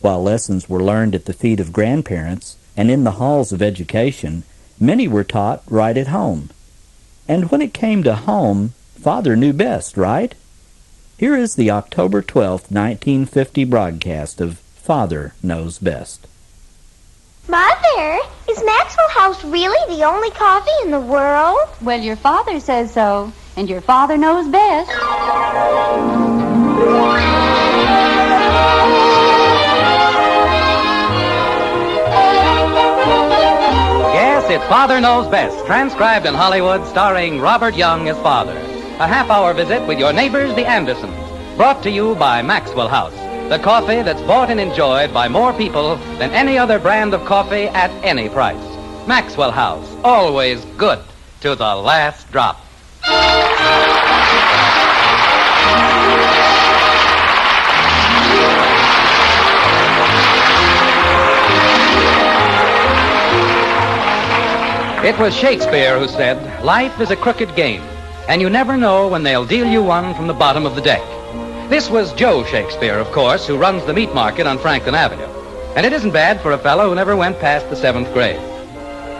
While lessons were learned at the feet of grandparents and in the halls of education, many were taught right at home. And when it came to home, Father knew best, right? Here is the October 12th, 1950 broadcast of Father Knows Best. Mother, is Maxwell House really the only coffee in the world? Well, your father says so, and your father knows best. Yes, it's Father Knows Best, transcribed in Hollywood, starring Robert Young as Father. A half-hour visit with your neighbors, the Andersons, brought to you by Maxwell House, the coffee that's bought and enjoyed by more people than any other brand of coffee at any price. Maxwell House, always good to the last drop. It was Shakespeare who said, "Life is a crooked game, and you never know when they'll deal you one from the bottom of the deck." This was Joe Shakespeare, of course, who runs the meat market on Franklin Avenue. And it isn't bad for a fellow who never went past the 7th grade.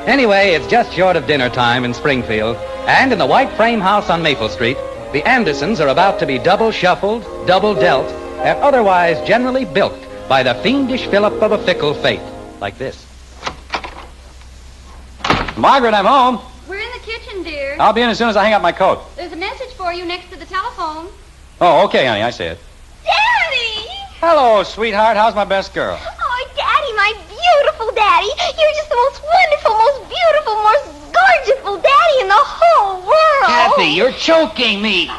Anyway, it's just short of dinner time in Springfield, and in the white frame house on Maple Street, the Andersons are about to be double shuffled, double dealt, and otherwise generally bilked by the fiendish fillip of a fickle fate, like this. Margaret, I'm home. We're in the kitchen, dear. I'll be in as soon as I hang up my coat. There's a message for you next to the telephone. Oh, okay, honey, I see it. Daddy! Hello, sweetheart. How's my best girl? Oh, Daddy, my beautiful Daddy. You're just the most wonderful, most beautiful, most gorgeous Daddy in the whole world. Kathy, you're choking me.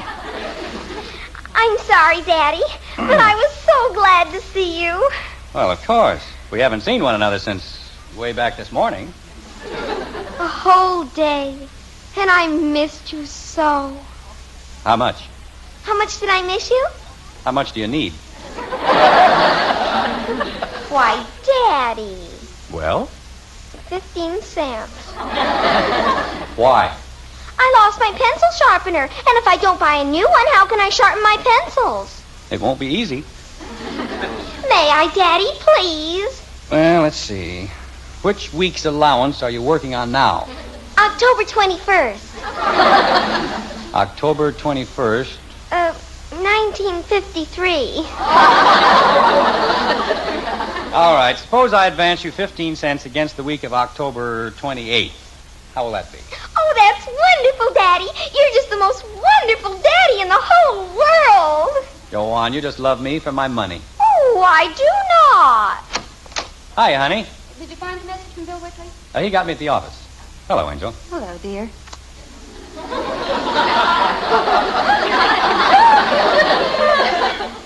I'm sorry, Daddy, but I was so glad to see you. Well, of course. We haven't seen one another since way back this morning. A whole day, and I missed you so. How much? How much did I miss you? How much do you need? Why, Daddy. Well? 15 cents. Why? I lost my pencil sharpener, and if I don't buy a new one, how can I sharpen my pencils? It won't be easy. May I, Daddy, please? Well, let's see. Which week's allowance are you working on now? October 21st. October 21st. 1953. All right, suppose I advance you 15 cents against the week of October 28th. How will that be? Oh, that's wonderful, Daddy. You're just the most wonderful Daddy in the whole world. Go on, you just love me for my money. Oh, I do not. Hi, honey. Did you find the message from Bill Whitley? He got me at the office. Hello, Angel. Hello, dear.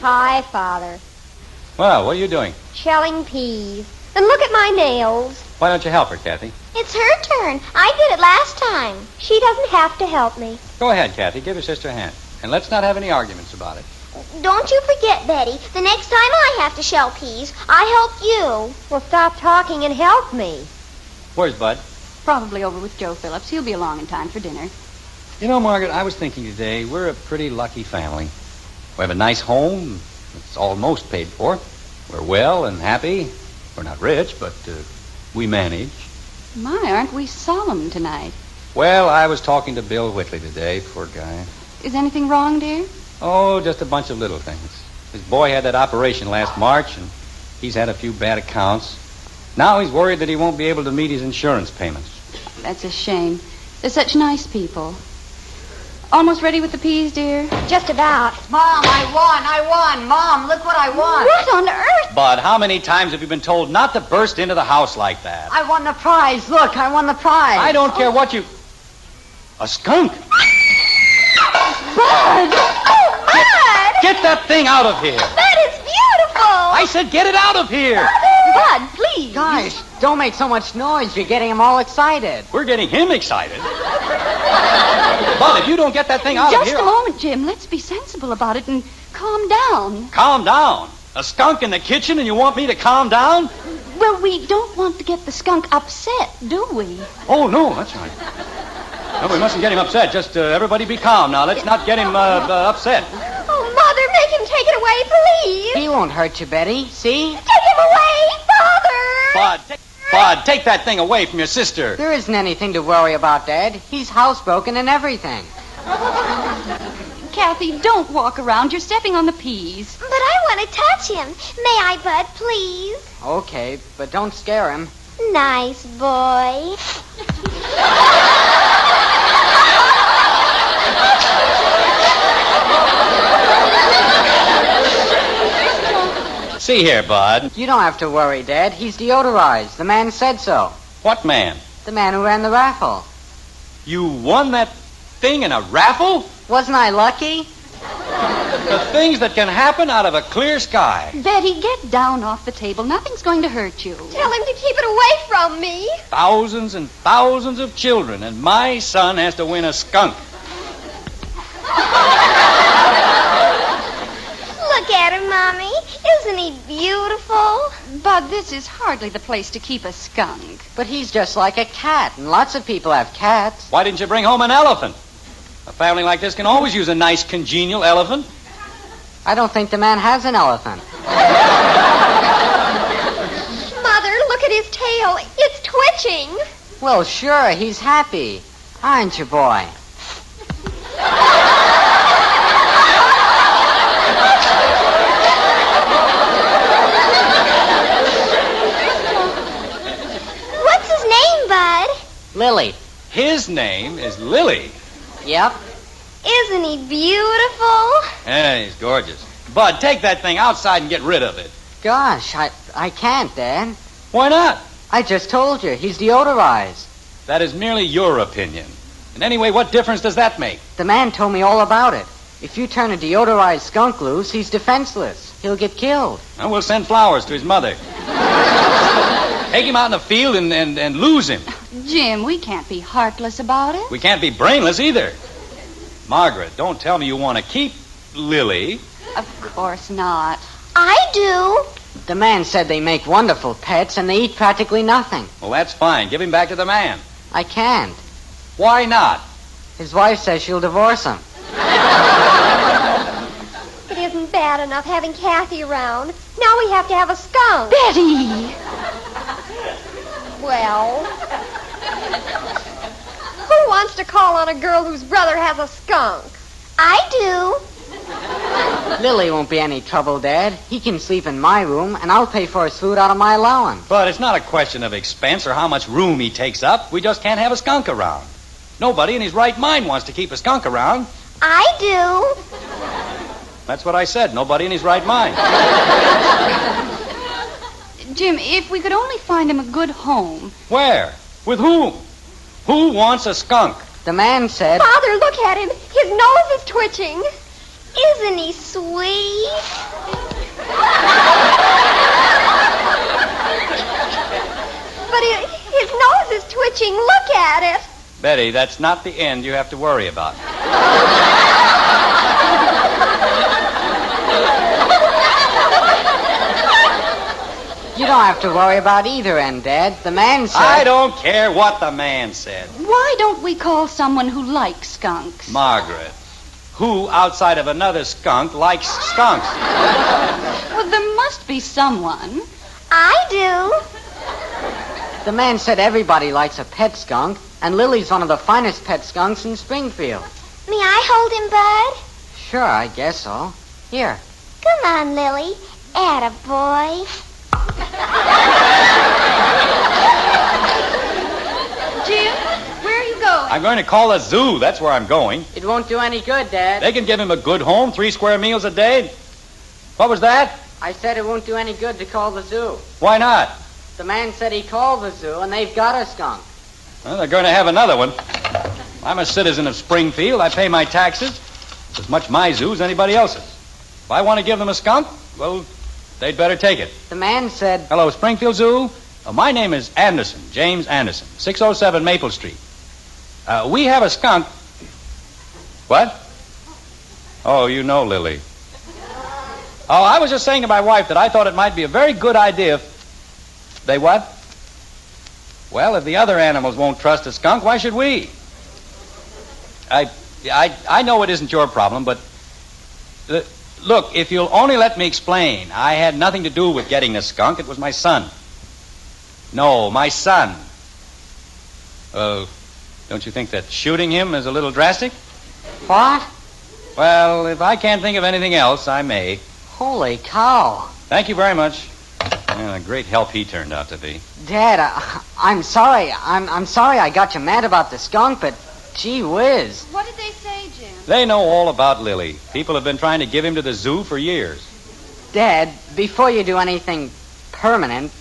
Hi, Father. Well, what are you doing? Shelling peas. And look at my nails. Why don't you help her, Kathy? It's her turn. I did it last time. She doesn't have to help me. Go ahead, Kathy. Give your sister a hand. And let's not have any arguments about it. Don't you forget, Betty. The next time I have to shell peas, I help you. Well, stop talking and help me. Where's Bud? Probably over with Joe Phillips. He'll be along in time for dinner. You know, Margaret, I was thinking today, we're a pretty lucky family. We have a nice home. It's almost paid for. We're well and happy. We're not rich, but we manage. My, aren't we solemn tonight? Well, I was talking to Bill Whitley today, poor guy. Is anything wrong, dear? Oh, just a bunch of little things. His boy had that operation last March, and he's had a few bad accounts. Now he's worried that he won't be able to meet his insurance payments. That's a shame. They're such nice people. Almost ready with the peas, dear? Just about. Mom, I won. Mom, look what I won. What on earth? Bud, how many times have you been told not to burst into the house like that? I won the prize. Look, I won the prize. I don't care what you... A skunk? Bud! Oh, Bud! Get that thing out of here! Bud, it's beautiful! I said get it out of here! Bud, please. Gosh, don't make so much noise. You're getting him all excited. We're getting him excited. Bud, if you don't get that thing out of here... Just a moment, Jim. Let's be sensible about it and calm down. Calm down. A skunk in the kitchen and you want me to calm down? Well, we don't want to get the skunk upset, do we? Oh, no, that's right. No, we mustn't get him upset. Just everybody be calm now. Let's not get him upset. Oh, Mother, make him take it away, please. He won't hurt you, Betty. See? Take him Bud, take that thing away from your sister. There isn't anything to worry about, Dad. He's housebroken and everything. Kathy, don't walk around. You're stepping on the peas. But I want to touch him. May I, Bud, please? Okay, but don't scare him. Nice boy. See here, Bud. You don't have to worry, Dad. He's deodorized. The man said so. What man? The man who ran the raffle. You won that thing in a raffle? Wasn't I lucky? The things that can happen out of a clear sky. Betty, get down off the table. Nothing's going to hurt you. Tell him to keep it away from me. Thousands and thousands of children, and my son has to win a skunk. Look at him, Mommy. Isn't he beautiful? Bud, this is hardly the place to keep a skunk. But he's just like a cat, and lots of people have cats. Why didn't you bring home an elephant? A family like this can always use a nice, congenial elephant. I don't think the man has an elephant. Mother, look at his tail. It's twitching. Well, sure, he's happy. Aren't you, boy? What's his name, Bud? Lily. His name is Lily. Yep. Isn't he beautiful? Yeah, he's gorgeous. Bud, take that thing outside and get rid of it. Gosh, I can't, Dad. Why not? I just told you, he's deodorized. That is merely your opinion. And anyway, what difference does that make? The man told me all about it. If you turn a deodorized skunk loose, he's defenseless. He'll get killed. And we'll send flowers to his mother. Take him out in the field and lose him. Jim, we can't be heartless about it. We can't be brainless either. Margaret, don't tell me you want to keep Lily. Of course not. I do. The man said they make wonderful pets and they eat practically nothing. Well, that's fine. Give him back to the man. I can't. Why not? His wife says she'll divorce him. It isn't bad enough having Kathy around. Now we have to have a skunk. Betty! Well, who wants to call on a girl whose brother has a skunk? I do. Lily won't be any trouble, Dad. He can sleep in my room, and I'll pay for his food out of my allowance. But it's not a question of expense or how much room he takes up. We just can't have a skunk around. Nobody in his right mind wants to keep a skunk around. I do. That's what I said. Nobody in his right mind. Jim, if we could only find him a good home. Where? With whom? Who wants a skunk? The man said... Father, look at him. His nose is twitching. Isn't he sweet? But his nose is twitching. Look at it. Betty, that's not the end you have to worry about. You don't have to worry about either end, Dad. The man said... I don't care what the man said. Why don't we call someone who likes skunks? Margaret, who outside of another skunk likes skunks? Well, there must be someone. I do. The man said everybody likes a pet skunk, and Lily's one of the finest pet skunks in Springfield. May I hold him, Bud? Sure, I guess so. Here. Come on, Lily. Attaboy. Jim, where are you going? I'm going to call a zoo. That's where I'm going. It won't do any good, Dad. They can give him a good home, 3 square meals a day. What was that? I said it won't do any good to call the zoo. Why not? The man said he called the zoo, and they've got a skunk. Well, they're going to have another one. I'm a citizen of Springfield. I pay my taxes. It's as much my zoo as anybody else's. If I want to give them a skunk, well, they'd better take it. The man said... Hello, Springfield Zoo. My name is Anderson, James Anderson, 607 Maple Street. We have a skunk. What? Oh, you know Lily. Oh, I was just saying to my wife that I thought it might be a very good idea if... They what? Well, if the other animals won't trust a skunk, why should we? I know it isn't your problem, but... Look, if you'll only let me explain, I had nothing to do with getting the skunk. It was my son. No, my son. Don't you think that shooting him is a little drastic? What? Well, if I can't think of anything else, I may. Holy cow. Thank you very much. And a great help he turned out to be. Dad, I'm sorry. I'm sorry I got you mad about the skunk, but gee whiz. What did they say, Jim? They know all about Lily. People have been trying to give him to the zoo for years. Dad, before you do anything permanent,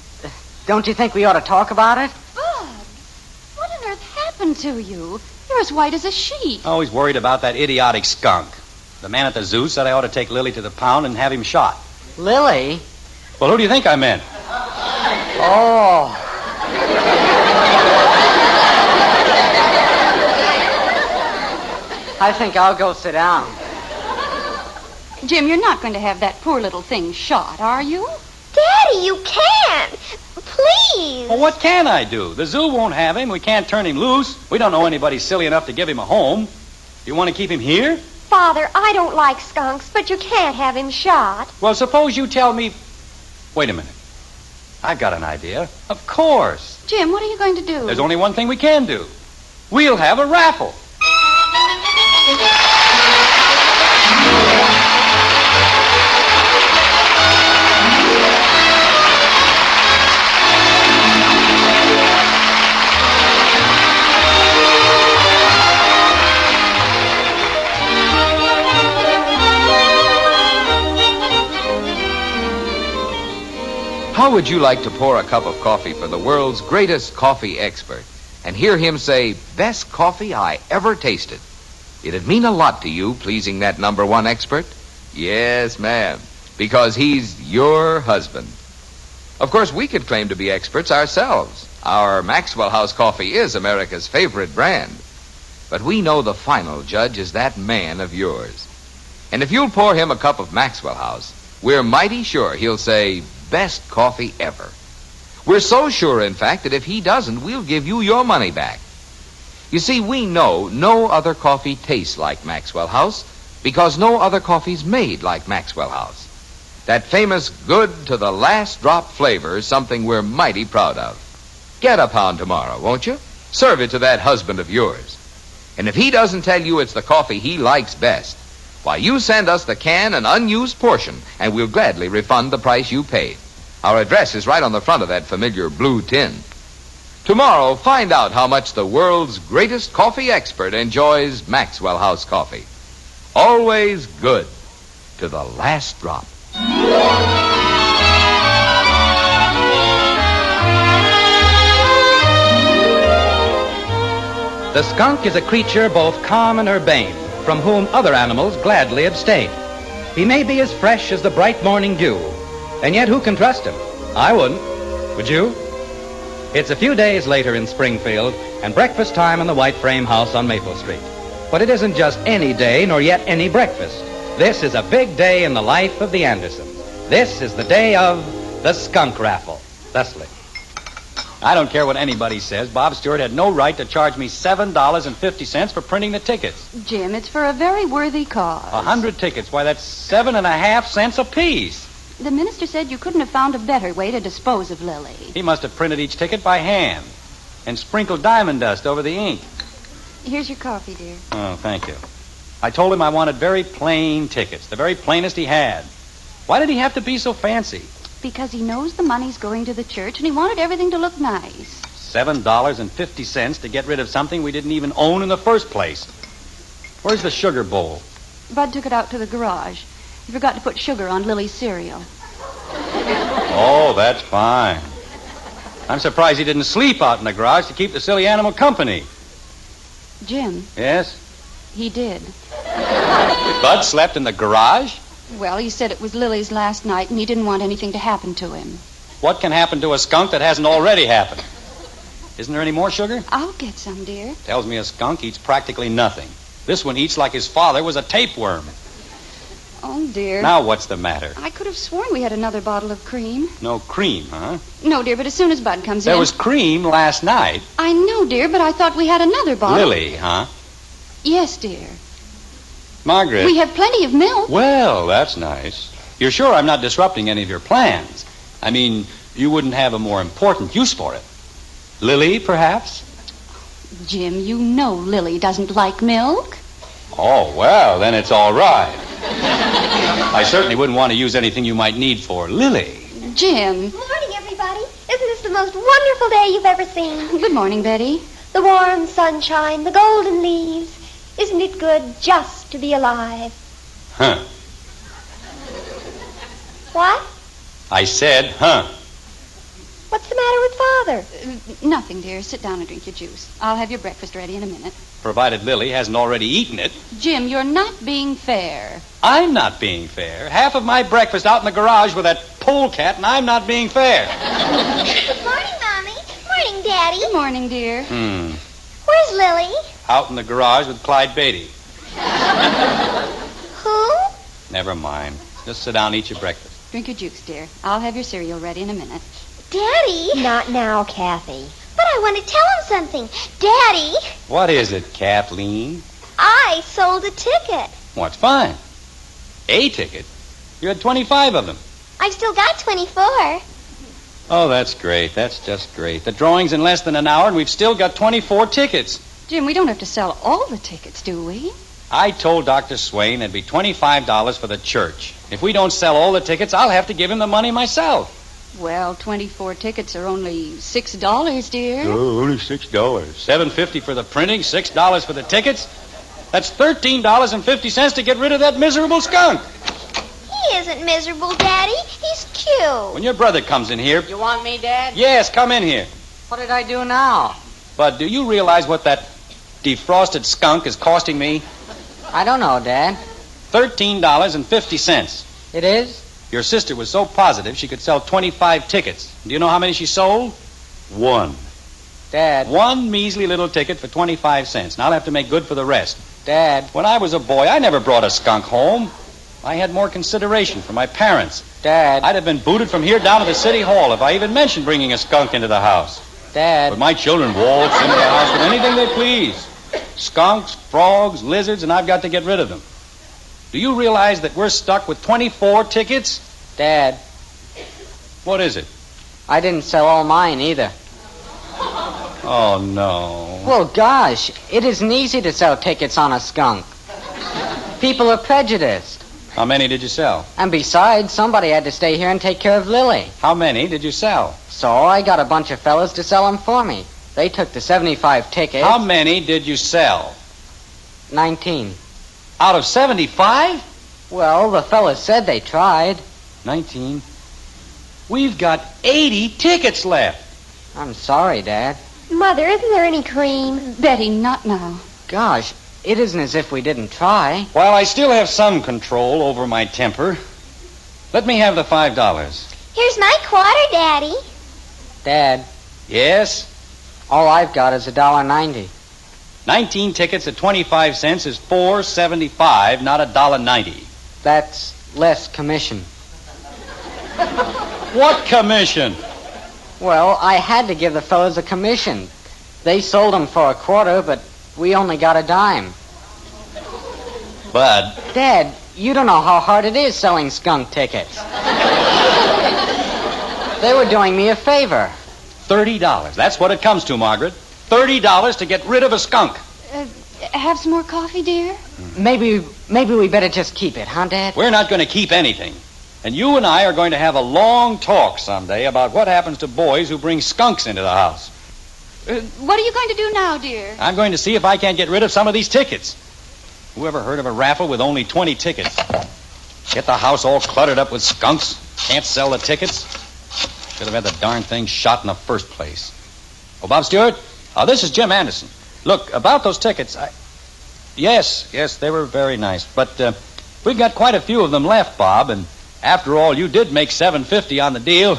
don't you think we ought to talk about it? Bud, what on earth happened to you? You're as white as a sheet. Always worried about that idiotic skunk. The man at the zoo said I ought to take Lily to the pound and have him shot. Lily? Well, who do you think I meant? Oh. I think I'll go sit down. Jim, you're not going to have that poor little thing shot, are you? Daddy, you can't. Please. Well, what can I do? The zoo won't have him. We can't turn him loose. We don't know anybody silly enough to give him a home. You want to keep him here? Father, I don't like skunks, but you can't have him shot. Well, suppose you tell me... Wait a minute. I've got an idea. Of course. Jim, what are you going to do? There's only one thing we can do. We'll have a raffle. How would you like to pour a cup of coffee for the world's greatest coffee expert and hear him say, "Best coffee I ever tasted"? It'd mean a lot to you pleasing that number one expert. Yes, ma'am, because he's your husband. Of course, we could claim to be experts ourselves. Our Maxwell House coffee is America's favorite brand. But we know the final judge is that man of yours. And if you'll pour him a cup of Maxwell House, we're mighty sure he'll say, "Best coffee ever." We're so sure, in fact, that if he doesn't, we'll give you your money back. You see, we know no other coffee tastes like Maxwell House because no other coffee's made like Maxwell House. That famous good to the last drop flavor is something we're mighty proud of. Get a pound tomorrow, won't you? Serve it to that husband of yours. And if he doesn't tell you it's the coffee he likes best, why, you send us the can and unused portion, and we'll gladly refund the price you paid. Our address is right on the front of that familiar blue tin. Tomorrow, find out how much the world's greatest coffee expert enjoys Maxwell House coffee. Always good to the last drop. The skunk is a creature both calm and urbane, from whom other animals gladly abstain. He may be as fresh as the bright morning dew, and yet who can trust him? I wouldn't. Would you? It's a few days later in Springfield, and breakfast time in the white frame house on Maple Street. But it isn't just any day, nor yet any breakfast. This is a big day in the life of the Andersons. This is the day of the skunk raffle. Leslie. I don't care what anybody says. Bob Stewart had no right to charge me $7.50 for printing the tickets. Jim, it's for a very worthy cause. 100 tickets. Why, that's 7.5 cents apiece. The minister said you couldn't have found a better way to dispose of Lily. He must have printed each ticket by hand and sprinkled diamond dust over the ink. Here's your coffee, dear. Oh, thank you. I told him I wanted very plain tickets, the very plainest he had. Why did he have to be so fancy? Because he knows the money's going to the church, and he wanted everything to look nice. $7.50 to get rid of something we didn't even own in the first place. Where's the sugar bowl? Bud took it out to the garage. He forgot to put sugar on Lily's cereal. Oh, that's fine. I'm surprised he didn't sleep out in the garage to keep the silly animal company. Jim, Yes? he did. Bud slept in the garage? Well, he said it was Lily's last night, and he didn't want anything to happen to him. What can happen to a skunk that hasn't already happened? Isn't there any more sugar? I'll get some, dear. Tells me a skunk eats practically nothing. This one eats like his father was a tapeworm. Oh, dear. Now what's the matter? I could have sworn we had another bottle of cream. No cream, huh? No, dear, but as soon as Bud comes in... There was cream last night. I know, dear, but I thought we had another bottle. Lily, huh? Yes, dear. Margaret. We have plenty of milk. Well, that's nice. You're sure I'm not disrupting any of your plans? I mean, you wouldn't have a more important use for it. Lily, perhaps? Jim, you know Lily doesn't like milk. Oh, well, then it's all right. I certainly wouldn't want to use anything you might need for Lily. Jim. Good morning, everybody. Isn't this the most wonderful day you've ever seen? Good morning, Betty. The warm sunshine, the golden leaves. Isn't it good just to be alive? Huh. What? I said, huh. What's the matter with Father? Nothing, dear. Sit down and drink your juice. I'll have your breakfast ready in a minute. Provided Lily hasn't already eaten it. Jim, you're not being fair. I'm not being fair. Half of my breakfast out in the garage with that polecat, and I'm not being fair. Good morning, Mommy. Morning, Daddy. Good morning, dear. Where's Lily? Out in the garage with Clyde Beatty. Who? Never mind. Just sit down and eat your breakfast. Drink your juice, dear. I'll have your cereal ready in a minute. Daddy? Not now, Kathy. But I want to tell him something. Daddy, What is it, Kathleen? I sold a ticket. What's fine? A ticket? You had 25 of them. I've still got 24. Oh, that's great. That's just great. The drawing's in less than an hour, and we've still got 24 tickets. Jim, we don't have to sell all the tickets, do we? I told Dr. Swain it'd be $25 for the church. If we don't sell all the tickets, I'll have to give him the money myself. Well, 24 tickets are only $6, dear. Oh, only $6. $7.50 for the printing, $6 for the tickets. That's $13.50 to get rid of that miserable skunk. He isn't miserable, Daddy. He's cute. When your brother comes in here... You want me, Dad? Yes, come in here. What did I do now? But do you realize what that defrosted skunk is costing me? I don't know, Dad. $13.50. It is? Your sister was so positive she could sell 25 tickets. Do you know how many she sold? One. Dad. One measly little ticket for 25 cents. And I'll have to make good for the rest. Dad. When I was a boy, I never brought a skunk home. I had more consideration for my parents. Dad. I'd have been booted from here down to the city hall if I even mentioned bringing a skunk into the house. Dad. But my children waltz into the house with anything they please. Skunks, frogs, lizards, and I've got to get rid of them. Do you realize that we're stuck with 24 tickets? Dad. What is it? I didn't sell all mine either. Oh, no. Well, gosh, it isn't easy to sell tickets on a skunk. People are prejudiced. How many did you sell? And besides, somebody had to stay here and take care of Lily. How many did you sell? So I got a bunch of fellas to sell them for me. They took the 75 tickets. How many did you sell? 19. Out of 75? Well, the fellas said they tried. 19. We've got 80 tickets left. I'm sorry, Dad. Mother, isn't there any cream? Betty, not now. Gosh, it isn't as if we didn't try. While I still have some control over my temper, let me have the $5. Here's my quarter, Daddy. Dad, Yes? all I've got is $1.90. 19 tickets at 25 cents is $4.75, not $1.90. That's less commission. What commission? Well, I had to give the fellas a commission. They sold them for a quarter, but we only got a dime. Bud. Dad, you don't know how hard it is selling skunk tickets. They were doing me a favor. $30. That's what it comes to, Margaret. $30 to get rid of a skunk. Have some more coffee, dear? Maybe we better just keep it, huh, Dad? We're not going to keep anything. And you and I are going to have a long talk someday about what happens to boys who bring skunks into the house. What are you going to do now, dear? I'm going to see if I can't get rid of some of these tickets. Who ever heard of a raffle with only 20 tickets? Get the house all cluttered up with skunks. Can't sell the tickets. Should have had the darn thing shot in the first place. Oh, Bob Stewart? This is Jim Anderson. Look, about those tickets, Yes, they were very nice. But we've got quite a few of them left, Bob, and after all, you did make $7.50 on the deal,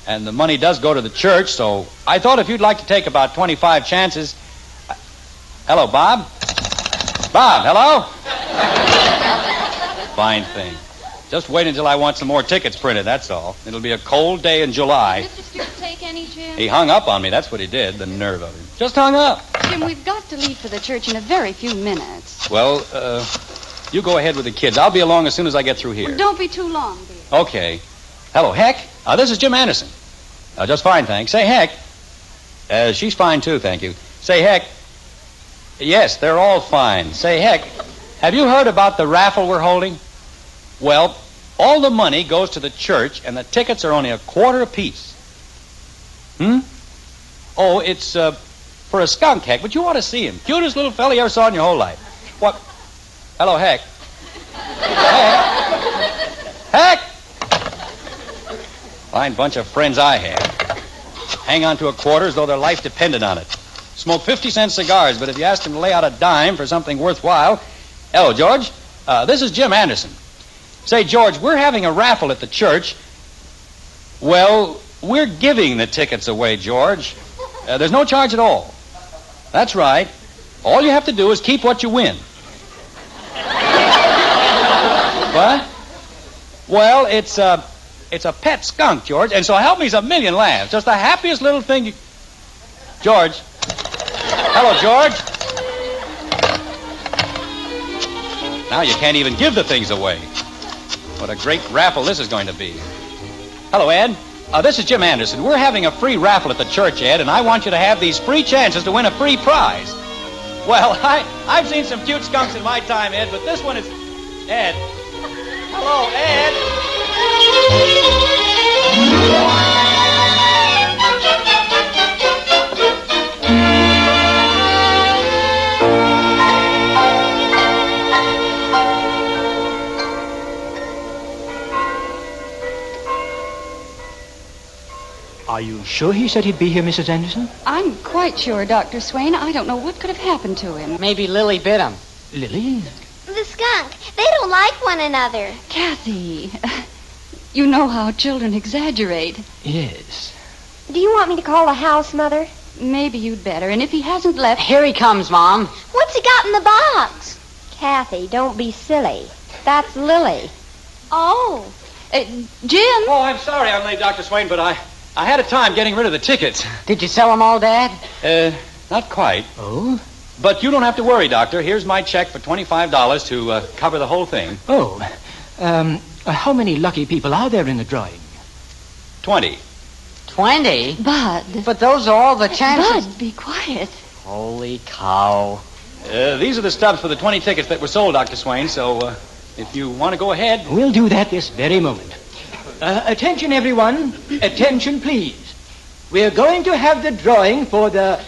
and the money does go to the church, so I thought if you'd like to take about 25 chances... Hello, Bob? Bob, hello? Fine thing. Just wait until I want some more tickets printed, that's all. It'll be a cold day in July. Mr. Stewart take any, Jim? He hung up on me, that's what he did, the nerve of him. Just hung up. Jim, we've got to leave for the church in a very few minutes. Well, you go ahead with the kids. I'll be along as soon as I get through here. Well, don't be too long, dear. Okay. Hello, Heck. This is Jim Anderson. Just fine, thanks. Say, Heck. She's fine, too, thank you. Say, Heck. Yes, they're all fine. Say, Heck, have you heard about the raffle we're holding? Well, all the money goes to the church, and the tickets are only $0.25 apiece. Oh, it's for a skunk, Heck, but you ought to see him. Cutest little fella you ever saw in your whole life. What? Hello, Heck. Heck! Fine bunch of friends I have. Hang on to a quarter as though their life depended on it. Smoke 50-cent cigars, but if you ask them to lay out a dime for something worthwhile... Hello, George. This is Jim Anderson. Say, George, we're having a raffle at the church. Well, we're giving the tickets away, George. There's no charge at all. That's right. All you have to do is keep what you win. What? Well, it's a pet skunk, George, and so help me's a million laughs. Just the happiest little thing you... George. Hello, George. Now you can't even give the things away. What a great raffle this is going to be. Hello, Ed. This is Jim Anderson. We're having a free raffle at the church, Ed, and I want you to have these free chances to win a free prize. Well, I've seen some cute skunks in my time, Ed, but this one is... Ed. Hello, Ed. Are you sure he said he'd be here, Mrs. Anderson? I'm quite sure, Dr. Swain. I don't know what could have happened to him. Maybe Lily bit him. Lily? The skunk. They don't like one another. Kathy, you know how children exaggerate. Yes. Do you want me to call the house, Mother? Maybe you'd better. And if he hasn't left... Here he comes, Mom. What's he got in the box? Kathy, don't be silly. That's Lily. Oh. Jim? Oh, I'm sorry I'm late, Dr. Swain, but I had a time getting rid of the tickets. Did you sell them all, Dad? Not quite. Oh? But you don't have to worry, Doctor. Here's my check for $25 to cover the whole thing. Oh. How many lucky people are there in the drawing? 20. 20? Bud. But those are all the chances. Bud, be quiet. Holy cow. These are the stubs for the 20 tickets that were sold, Dr. Swain, so if you want to go ahead... We'll do that this very moment. Attention, everyone. Attention, please. We're going to have the drawing for the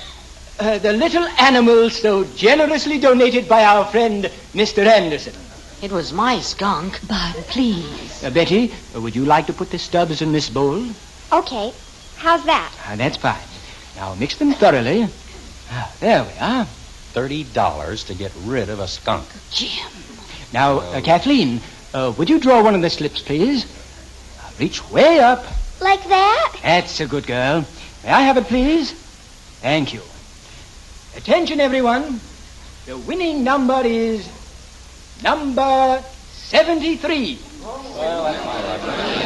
little animal so generously donated by our friend, Mr. Anderson. It was my skunk. Bud, please. Betty, would you like to put the stubs in this bowl? Okay. How's that? That's fine. Now mix them thoroughly. There we are. $30 to get rid of a skunk. Jim. Now, Kathleen, would you draw one of the slips, please? Reach way up. Like that? That's a good girl. May I have it, please? Thank you. Attention, everyone. The winning number is number 73.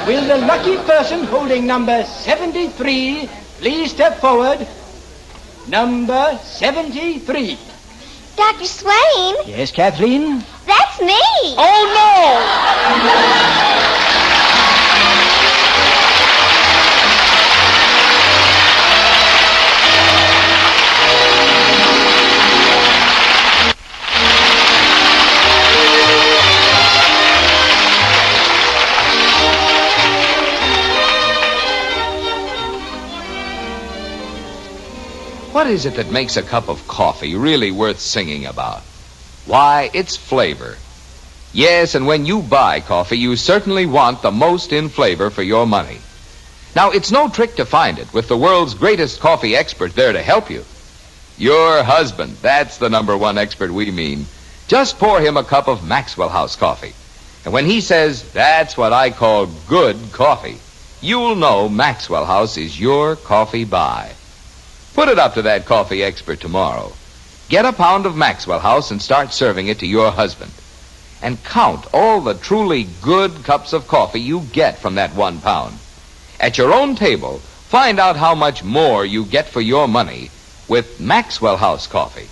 Will the lucky person holding number 73 please step forward? Number 73. Dr. Swain? Yes, Kathleen? That's me. Oh, no! What is it that makes a cup of coffee really worth singing about? Why, it's flavor. Yes, and when you buy coffee, you certainly want the most in flavor for your money. Now, it's no trick to find it with the world's greatest coffee expert there to help you. Your husband, that's the number one expert we mean. Just pour him a cup of Maxwell House coffee. And when he says, that's what I call good coffee, you'll know Maxwell House is your coffee buy. Put it up to that coffee expert tomorrow. Get a pound of Maxwell House and start serving it to your husband. And count all the truly good cups of coffee you get from that 1 pound. At your own table, find out how much more you get for your money with Maxwell House coffee.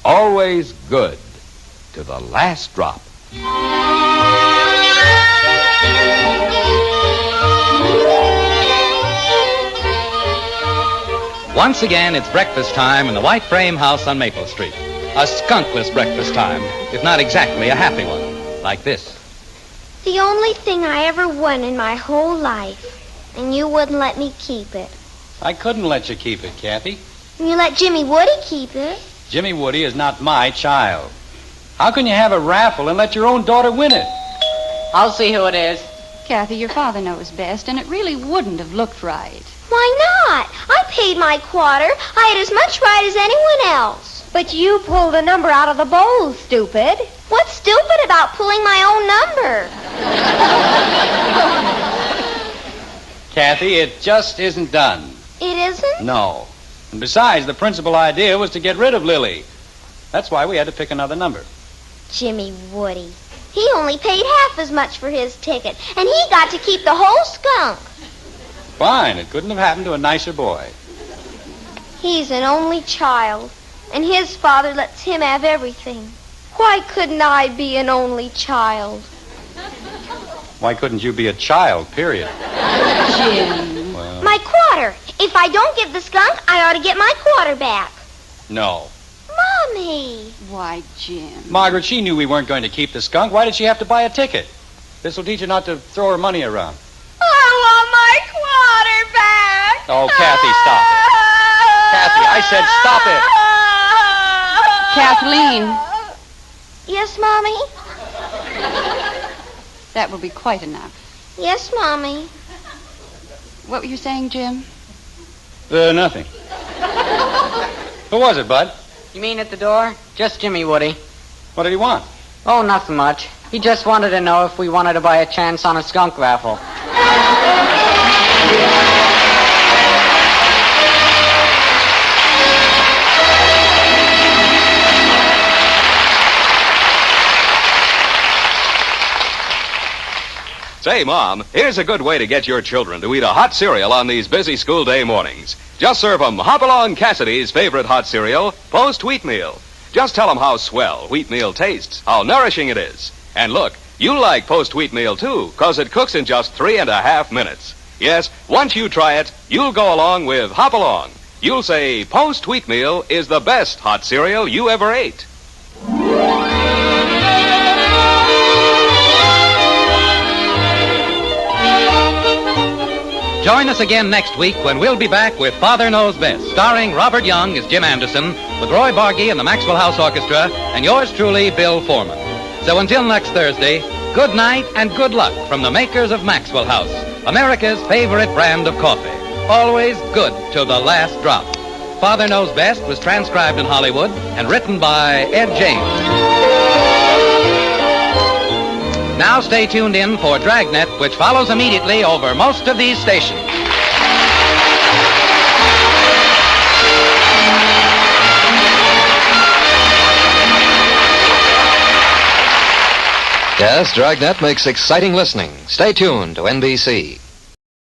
Always good to the last drop. Once again, it's breakfast time in the white frame house on Maple Street. A skunkless breakfast time, if not exactly a happy one, like this. The only thing I ever won in my whole life, and you wouldn't let me keep it. I couldn't let you keep it, Kathy. And you let Jimmy Woody keep it. Jimmy Woody is not my child. How can you have a raffle and let your own daughter win it? I'll see who it is. Kathy, your father knows best, and it really wouldn't have looked right. Why not? I paid my quarter. I had as much right as anyone else. But you pulled a number out of the bowl, stupid. What's stupid about pulling my own number? Kathy, it just isn't done. It isn't? No. And besides, the principal idea was to get rid of Lily. That's why we had to pick another number. Jimmy Woody. He only paid half as much for his ticket, and he got to keep the whole skunk. Fine. It couldn't have happened to a nicer boy. He's an only child, and his father lets him have everything. Why couldn't I be an only child? Why couldn't you be a child, period? Jim. Well, My quarter. If I don't give the skunk, I ought to get my quarter back. no. Mommy. Why, Jim. Margaret, she knew we weren't going to keep the skunk. Why did she have to buy a ticket? This will teach her not to throw her money around. I want my quarter back. Oh, Kathy, stop it. Kathy, I said stop it. Kathleen, Yes, Mommy? that will be quite enough. Yes, Mommy. What were you saying, Jim? Nothing. Who was it, Bud? You mean at the door? Just Jimmy Woody. What did he want? Oh, nothing much. He just wanted to know if we wanted to buy a chance on a skunk raffle. Say, Mom, here's a good way to get your children to eat a hot cereal on these busy school day mornings. Just serve 'em Hop-Along Cassidy's favorite hot cereal, Post Wheatmeal. Just tell 'em how swell wheatmeal tastes, how nourishing it is. And look, you'll like Post Wheatmeal, too, 'cause it cooks in just 3.5 minutes. Yes, once you try it, you'll go along with Hop-Along. You'll say Post Wheatmeal is the best hot cereal you ever ate. Join us again next week when we'll be back with Father Knows Best, starring Robert Young as Jim Anderson, with Roy Bargy and the Maxwell House Orchestra, and yours truly, Bill Foreman. So until next Thursday, good night and good luck from the makers of Maxwell House, America's favorite brand of coffee. Always good till the last drop. Father Knows Best was transcribed in Hollywood and written by Ed James. Now stay tuned in for Dragnet, which follows immediately over most of these stations. Yes, Dragnet makes exciting listening. Stay tuned to NBC.